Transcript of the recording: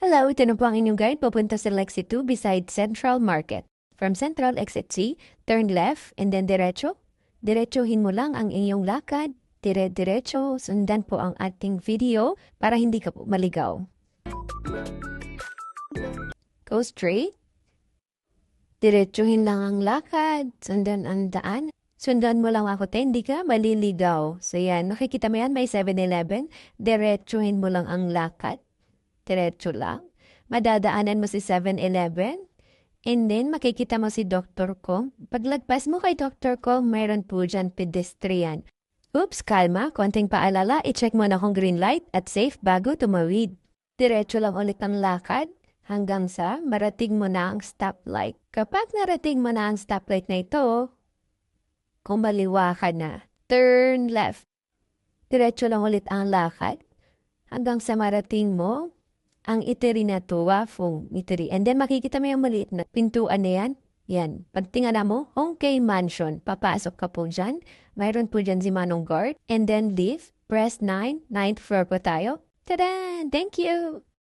Hello, ito na po ang inyong guide papunta sa Lexi 2 beside Central Market. From Central, exit C, turn left, and then diretso. Diretsohin mo lang ang inyong lakad. Dire-diretso, sundan po ang ating video para hindi ka po maligaw. Go straight. Diretsohin lang ang lakad. Sundan ang daan. Sundan mo lang ako, hindi ka maliligaw. So yan, nakikita mo yan, may 7-Eleven. Diretsohin mo lang ang lakad. Diretso lang. Madadaanan mo si 7-Eleven. And then, makikita mo si Dr. Kong. Paglagpas mo kay Dr. Kong, mayroon po dyan pedestrian. Oops, kalma. Konting paalala, i-check mo na kung green light at safe bago tumawid. Diretso lang ulit ang lakad hanggang sa marating mo na ang stoplight. Kapag narating mo na ang stoplight na ito, kumaliwa ka na. Turn left. Diretso lang ulit ang lakad hanggang sa marating mo ang itiri na to, Wafong itiri. And then makikita mo yung maliit na pintuan na yan. Yan. Pagtingnan mo, Hongkay Mansion. Papasok ka po dyan. Mayroon po dyan si Manong Guard. And then leave. Press 9. 9th floor po tayo. Tada! Thank you!